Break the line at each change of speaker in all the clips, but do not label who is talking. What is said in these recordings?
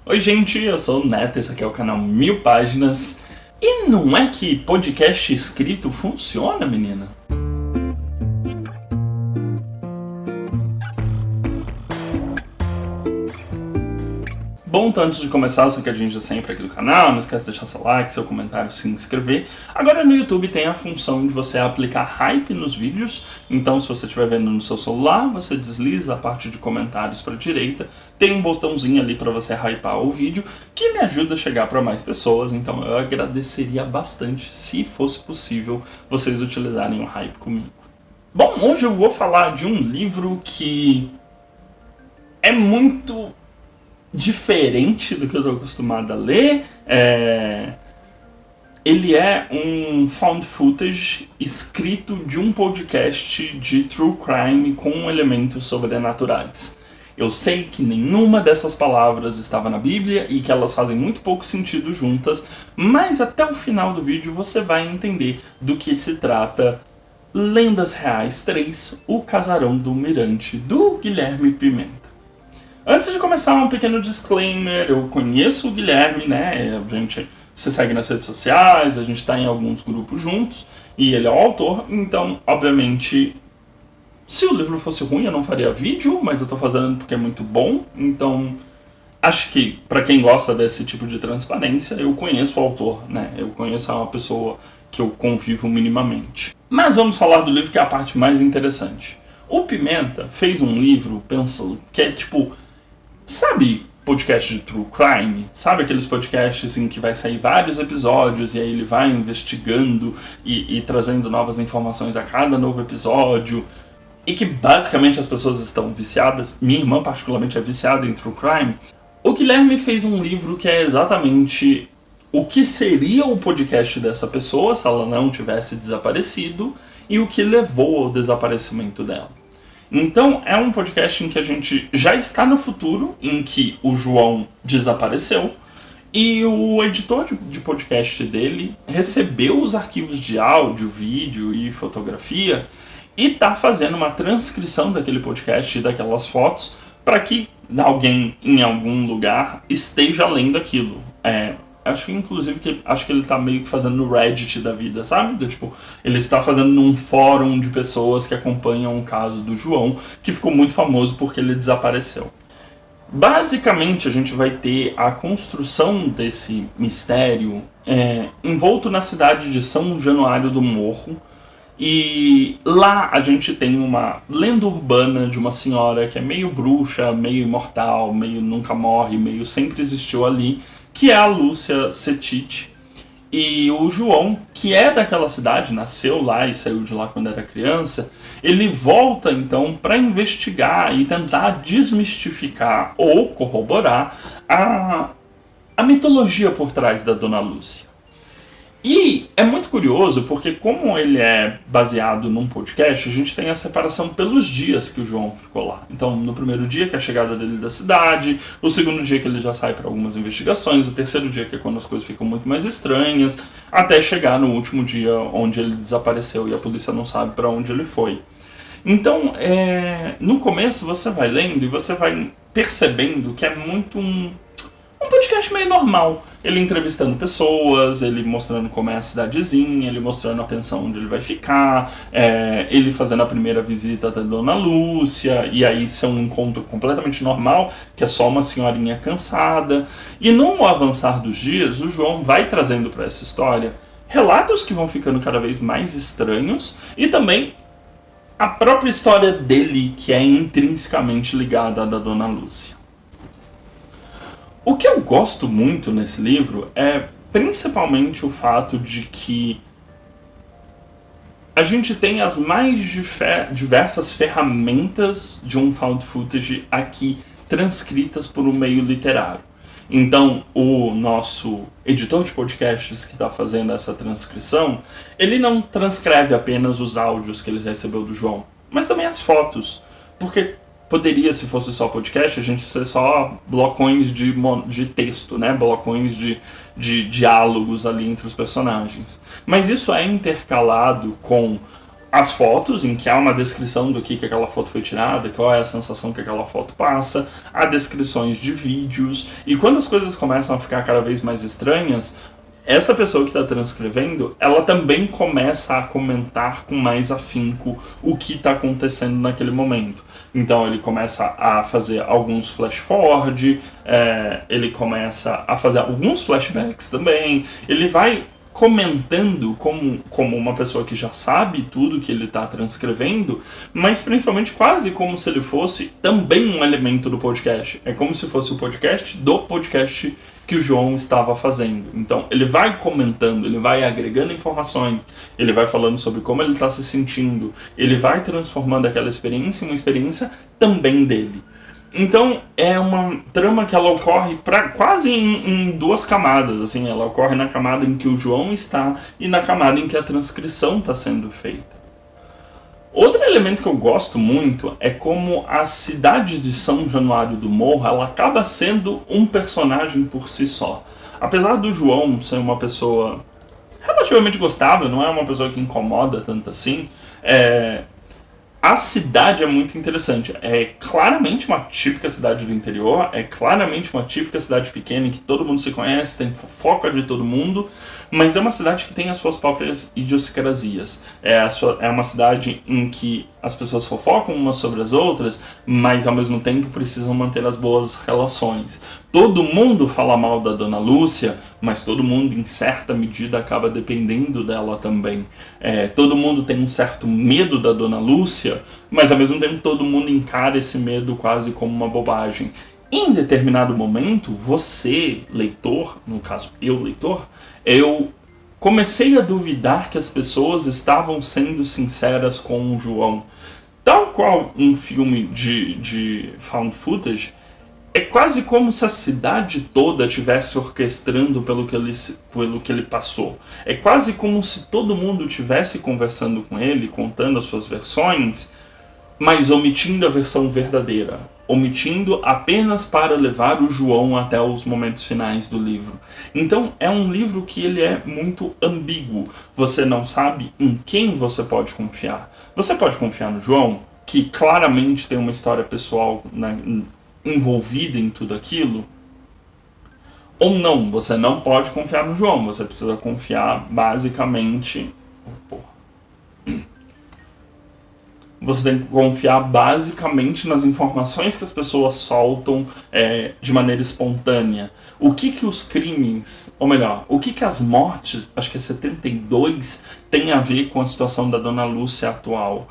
Oi gente, eu sou o Neto, esse aqui é o canal 1000 Páginas. E não é que podcast escrito funciona, menina? Bom, então antes de começar, seu recadinho de sempre aqui do canal, não esquece de deixar seu like, seu comentário, se inscrever. Agora no YouTube tem a função de você aplicar hype nos vídeos, então se você estiver vendo no seu celular, você desliza a parte de comentários para a direita, tem um botãozinho ali para você hypar o vídeo, que me ajuda a chegar para mais pessoas, então eu agradeceria bastante se fosse possível vocês utilizarem o hype comigo. Bom, hoje eu vou falar de um livro que é muito diferente do que eu estou acostumado a ler. Ele é um found footage escrito de um podcast de true crime com elementos sobrenaturais. Eu sei que nenhuma dessas palavras estava na Bíblia e que elas fazem muito pouco sentido juntas, mas até o final do vídeo você vai entender do que se trata Lendas Reais 3, O Casarão do Mirante, do Guilherme Pimenta. Antes de começar, um pequeno disclaimer: eu conheço o Guilherme, né? A gente se segue nas redes sociais, a gente está em alguns grupos juntos, e ele é o autor, então, obviamente, se o livro fosse ruim eu não faria vídeo, mas eu tô fazendo porque é muito bom, então acho que, para quem gosta desse tipo de transparência, eu conheço o autor, né? Eu conheço uma pessoa que eu convivo minimamente. Mas vamos falar do livro, que é a parte mais interessante. O Pimenta fez um livro, que é tipo... Sabe podcast de true crime? Sabe aqueles podcasts em que vai sair vários episódios e aí ele vai investigando e trazendo novas informações a cada novo episódio? E que basicamente as pessoas estão viciadas. Minha irmã particularmente é viciada em true crime. O Guilherme fez um livro que é exatamente o que seria o podcast dessa pessoa se ela não tivesse desaparecido e o que levou ao desaparecimento dela. Então, é um podcast em que a gente já está no futuro, em que o João desapareceu, e o editor de podcast dele recebeu os arquivos de áudio, vídeo e fotografia e está fazendo uma transcrição daquele podcast e daquelas fotos para que alguém em algum lugar esteja lendo aquilo. Acho que inclusive acho que ele tá meio que fazendo no Reddit da vida, sabe? Tipo, ele está fazendo num fórum de pessoas que acompanham o caso do João, que ficou muito famoso porque ele desapareceu. Basicamente a gente vai ter a construção desse mistério envolto na cidade de São Januário do Morro. E lá a gente tem uma lenda urbana de uma senhora que é meio bruxa, meio imortal, meio nunca morre, meio sempre existiu ali, que é a Lúcia Setite. E o João, que é daquela cidade, nasceu lá e saiu de lá quando era criança, ele volta então para investigar e tentar desmistificar ou corroborar a mitologia por trás da Dona Lúcia. E é muito curioso porque, como ele é baseado num podcast, a gente tem a separação pelos dias que o João ficou lá. Então, no primeiro dia, que é a chegada dele da cidade, o segundo dia que ele já sai para algumas investigações, o terceiro dia que é quando as coisas ficam muito mais estranhas, até chegar no último dia onde ele desapareceu e a polícia não sabe para onde ele foi. Então, no começo você vai lendo e você vai percebendo que é muito um podcast meio normal. Ele entrevistando pessoas, ele mostrando como é a cidadezinha, ele mostrando a pensão onde ele vai ficar, ele fazendo a primeira visita da Dona Lúcia, e aí isso é um encontro completamente normal, que é só uma senhorinha cansada. E no avançar dos dias, o João vai trazendo para essa história relatos que vão ficando cada vez mais estranhos, e também a própria história dele, que é intrinsecamente ligada à da Dona Lúcia. O que eu gosto muito nesse livro é principalmente o fato de que a gente tem as mais diversas ferramentas de um found footage aqui transcritas por um meio literário. Então, o nosso editor de podcasts que está fazendo essa transcrição, ele não transcreve apenas os áudios que ele recebeu do João, mas também as fotos, porque poderia, se fosse só podcast, a gente ser só blocões de texto, né? Blocões de diálogos ali entre os personagens. Mas isso é intercalado com as fotos, em que há uma descrição do que aquela foto foi tirada, qual é a sensação que aquela foto passa, há descrições de vídeos, e quando as coisas começam a ficar cada vez mais estranhas, essa pessoa que está transcrevendo, ela também começa a comentar com mais afinco o que está acontecendo naquele momento. Então ele começa a fazer alguns flash forward, ele começa a fazer alguns flashbacks também, ele vai comentando como uma pessoa que já sabe tudo que ele está transcrevendo, mas principalmente quase como se ele fosse também um elemento do podcast. É como se fosse o podcast do podcast que o João estava fazendo. Então ele vai comentando, ele vai agregando informações, ele vai falando sobre como ele está se sentindo, ele vai transformando aquela experiência em uma experiência também dele. Então é uma trama que ela ocorre quase em duas camadas, assim, ela ocorre na camada em que o João está e na camada em que a transcrição está sendo feita. Outro elemento que eu gosto muito é como a cidade de São Januário do Morro, ela acaba sendo um personagem por si só. Apesar do João ser uma pessoa relativamente gostável, não é uma pessoa que incomoda tanto assim, a cidade é muito interessante. É claramente uma típica cidade do interior, é claramente uma típica cidade pequena em que todo mundo se conhece, tem fofoca de todo mundo, mas é uma cidade que tem as suas próprias idiosincrasias. É uma cidade em que as pessoas fofocam umas sobre as outras, mas ao mesmo tempo precisam manter as boas relações. Todo mundo fala mal da Dona Lúcia, mas todo mundo em certa medida acaba dependendo dela também. Todo mundo tem um certo medo da Dona Lúcia, mas ao mesmo tempo todo mundo encara esse medo quase como uma bobagem. Em determinado momento, você, leitor, no caso eu, leitor, eu comecei a duvidar que as pessoas estavam sendo sinceras com o João. Tal qual um filme de found footage, é quase como se a cidade toda estivesse orquestrando pelo que ele passou. É quase como se todo mundo estivesse conversando com ele, contando as suas versões, mas omitindo a versão verdadeira. Omitindo apenas para levar o João até os momentos finais do livro. Então é um livro que ele é muito ambíguo. Você não sabe em quem você pode confiar. Você pode confiar no João, que claramente tem uma história pessoal envolvida em tudo aquilo, ou não, você não pode confiar no João, você precisa confiar basicamente... Você tem que confiar basicamente nas informações que as pessoas soltam de maneira espontânea. O que os crimes, ou melhor, o que as mortes, acho que é 72, tem a ver com a situação da Dona Lúcia atual.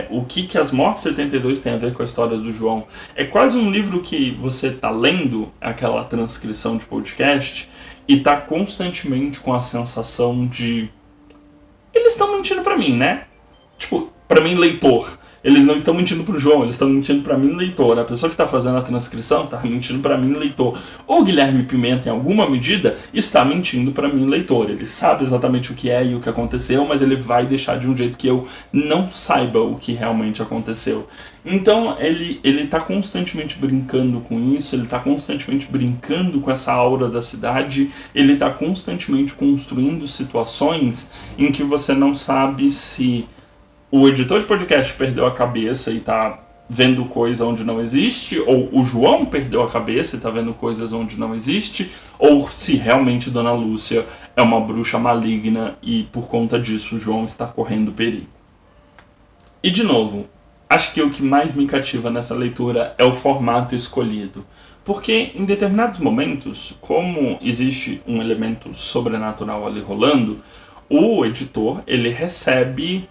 O que as mortes 72 tem a ver com a história do João. É quase um livro que você está lendo, aquela transcrição de podcast, e está constantemente com a sensação de... Eles estão mentindo pra mim, né? Tipo, pra mim, leitor. Eles não estão mentindo pro João, eles estão mentindo pra mim, leitor. A pessoa que está fazendo a transcrição está mentindo pra mim, leitor. O Guilherme Pimenta, em alguma medida, está mentindo pra mim, leitor. Ele sabe exatamente o que é e o que aconteceu, mas ele vai deixar de um jeito que eu não saiba o que realmente aconteceu. Então, ele está constantemente brincando com isso, ele está constantemente brincando com essa aura da cidade, ele está constantemente construindo situações em que você não sabe se o editor de podcast perdeu a cabeça e está vendo coisa onde não existe, ou o João perdeu a cabeça e está vendo coisas onde não existe, ou se realmente Dona Lúcia é uma bruxa maligna e por conta disso o João está correndo perigo. E de novo, acho que o que mais me cativa nessa leitura é o formato escolhido. Porque em determinados momentos, como existe um elemento sobrenatural ali rolando, o editor ele recebe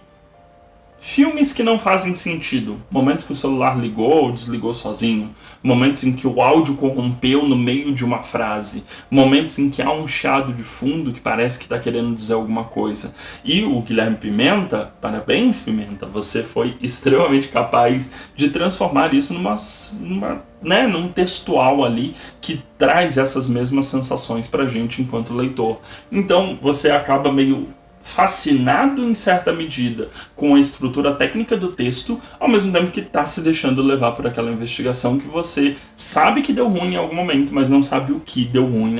filmes que não fazem sentido, momentos que o celular ligou ou desligou sozinho, momentos em que o áudio corrompeu no meio de uma frase, momentos em que há um chiado de fundo que parece que está querendo dizer alguma coisa. E o Guilherme Pimenta, parabéns Pimenta, você foi extremamente capaz de transformar isso num textual ali que traz essas mesmas sensações pra gente enquanto leitor. Então você acaba meio fascinado em certa medida com a estrutura técnica do texto, ao mesmo tempo que está se deixando levar por aquela investigação que você sabe que deu ruim em algum momento, mas não sabe o que deu ruim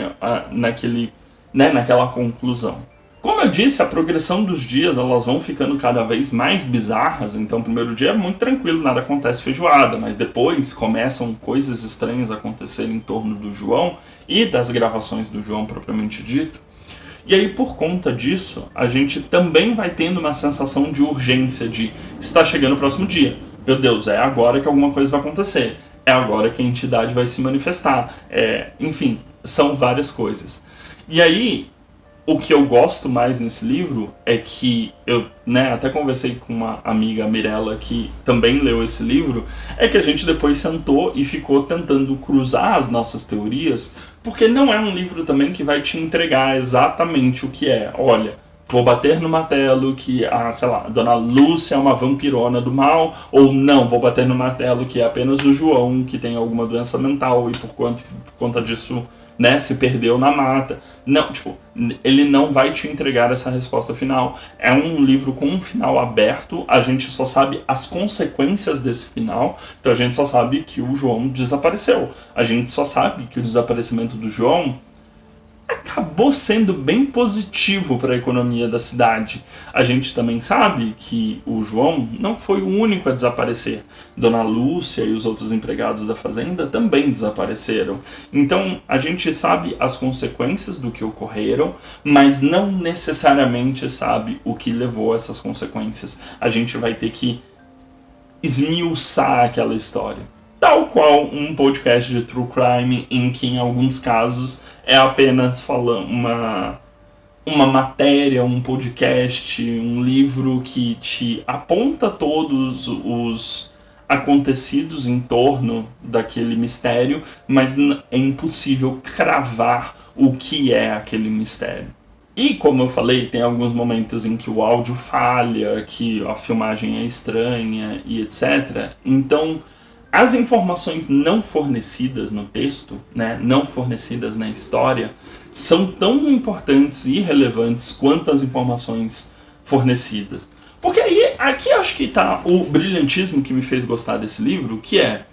naquela conclusão. Como eu disse, a progressão dos dias, elas vão ficando cada vez mais bizarras, então o primeiro dia é muito tranquilo, nada acontece feijoada, mas depois começam coisas estranhas a acontecer em torno do João e das gravações do João propriamente dito. E aí, por conta disso, a gente também vai tendo uma sensação de urgência, de está chegando o próximo dia. Meu Deus, é agora que alguma coisa vai acontecer. É agora que a entidade vai se manifestar. Enfim, são várias coisas. E aí, o que eu gosto mais nesse livro é que eu, até conversei com uma amiga, Mirella, que também leu esse livro, é que a gente depois sentou e ficou tentando cruzar as nossas teorias, porque não é um livro também que vai te entregar exatamente o que é. Olha, vou bater no martelo que sei lá, a Dona Lúcia é uma vampirona do mal, ou não, vou bater no martelo que é apenas o João que tem alguma doença mental e por conta disso, se perdeu na mata. Não, ele não vai te entregar essa resposta final. É um livro com um final aberto, a gente só sabe as consequências desse final, então a gente só sabe que o João desapareceu. A gente só sabe que o desaparecimento do João acabou sendo bem positivo para a economia da cidade. A gente também sabe que o João não foi o único a desaparecer. Dona Lúcia e os outros empregados da fazenda também desapareceram. Então a gente sabe as consequências do que ocorreram, mas não necessariamente sabe o que levou a essas consequências. A gente vai ter que esmiuçar aquela história. Tal qual um podcast de true crime, em que em alguns casos é apenas uma matéria, um podcast, um livro que te aponta todos os acontecidos em torno daquele mistério, mas é impossível cravar o que é aquele mistério. E como eu falei, tem alguns momentos em que o áudio falha, que a filmagem é estranha e etc. Então, as informações não fornecidas no texto, não fornecidas na história, são tão importantes e relevantes quanto as informações fornecidas. Porque aí, aqui acho que está o brilhantismo que me fez gostar desse livro, que é,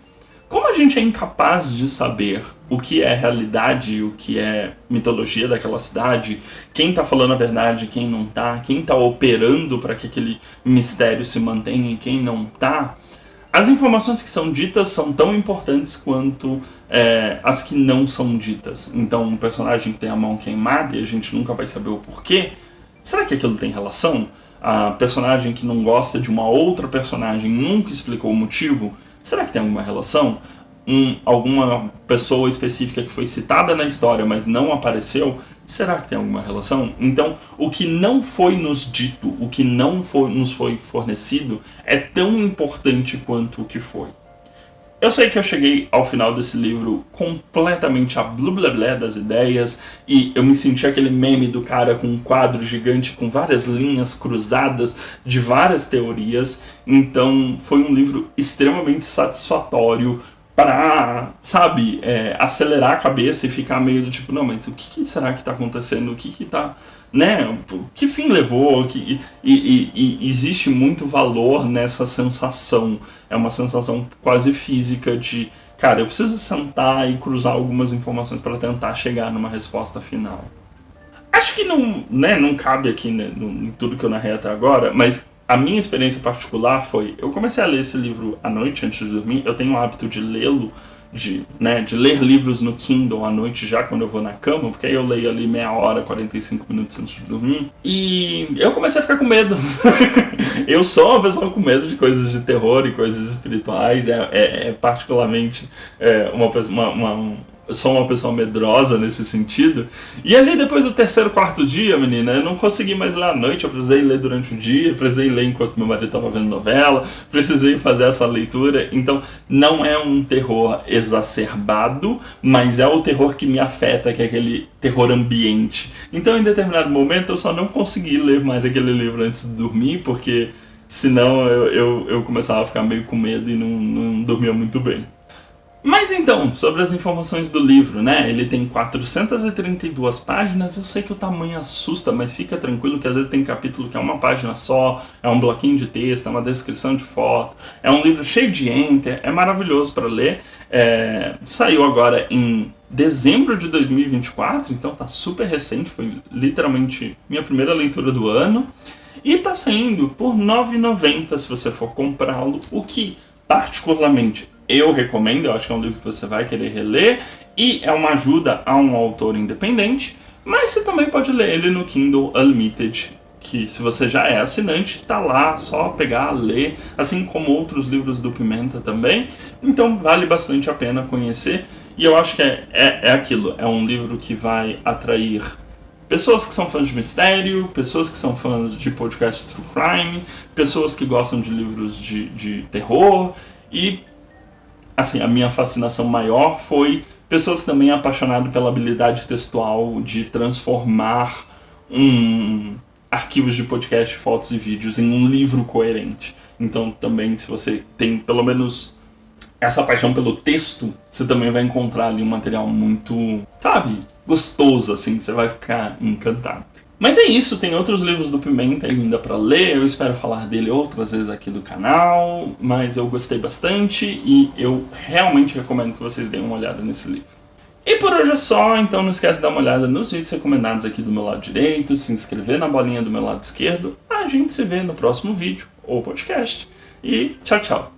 como a gente é incapaz de saber o que é realidade e o que é mitologia daquela cidade, quem está falando a verdade, quem não está, quem está operando para que aquele mistério se mantenha e quem não está, as informações que são ditas são tão importantes quanto as que não são ditas. Então, um personagem que tem a mão queimada e a gente nunca vai saber o porquê, será que aquilo tem relação? A personagem que não gosta de uma outra personagem nunca explicou o motivo, será que tem alguma relação? Alguma pessoa específica que foi citada na história, mas não apareceu, será que tem alguma relação? Então, o que não foi nos dito, o que não nos foi fornecido, é tão importante quanto o que foi. Eu sei que eu cheguei ao final desse livro completamente a blá das ideias, e eu me senti aquele meme do cara com um quadro gigante com várias linhas cruzadas de várias teorias. Então foi um livro extremamente satisfatório para, acelerar a cabeça e ficar meio do tipo, não, mas o que será que está acontecendo? O que está... Que fim levou? E existe muito valor nessa sensação. É uma sensação quase física de, cara, eu preciso sentar e cruzar algumas informações para tentar chegar numa resposta final. Acho que não cabe aqui em tudo que eu narrei até agora, mas a minha experiência particular foi, eu comecei a ler esse livro à noite antes de dormir. Eu tenho o hábito de lê-lo, de ler livros no Kindle à noite já quando eu vou na cama, porque aí eu leio ali meia hora, 45 minutos antes de dormir. E eu comecei a ficar com medo. Eu sou uma pessoa com medo de coisas de terror e coisas espirituais. Particularmente eu sou uma pessoa medrosa nesse sentido. E ali depois do terceiro, quarto dia, menina, eu não consegui mais ler à noite. Eu precisei ler durante o dia, precisei ler enquanto meu marido estava vendo novela, precisei fazer essa leitura. Então não é um terror exacerbado, mas é o terror que me afeta, que é aquele terror ambiente. Então em determinado momento eu só não consegui ler mais aquele livro antes de dormir, porque senão eu começava a ficar meio com medo e não dormia muito bem. Mas então, sobre as informações do livro, né? Ele tem 432 páginas, eu sei que o tamanho assusta, mas fica tranquilo que às vezes tem capítulo que é uma página só, é um bloquinho de texto, é uma descrição de foto, é um livro cheio de enter, é maravilhoso para ler. Saiu agora em dezembro de 2024, então tá super recente, foi literalmente minha primeira leitura do ano. E tá saindo por R$ 9,90 se você for comprá-lo, o que particularmente eu recomendo, eu acho que é um livro que você vai querer reler e é uma ajuda a um autor independente, mas você também pode ler ele no Kindle Unlimited, que se você já é assinante, tá lá, só pegar, ler, assim como outros livros do Pimenta também, então vale bastante a pena conhecer, e eu acho que é aquilo, é um livro que vai atrair pessoas que são fãs de mistério, pessoas que são fãs de podcast true crime, pessoas que gostam de livros de terror, e assim, a minha fascinação maior foi pessoas também apaixonadas pela habilidade textual de transformar arquivos de podcast, fotos e vídeos em um livro coerente. Então também, se você tem pelo menos essa paixão pelo texto, você também vai encontrar ali um material muito, sabe, gostoso, assim, você vai ficar encantado. Mas é isso, tem outros livros do Pimenta ainda para ler, eu espero falar dele outras vezes aqui do canal, mas eu gostei bastante e eu realmente recomendo que vocês deem uma olhada nesse livro. E por hoje é só, então não esquece de dar uma olhada nos vídeos recomendados aqui do meu lado direito, se inscrever na bolinha do meu lado esquerdo, a gente se vê no próximo vídeo ou podcast. E tchau, tchau!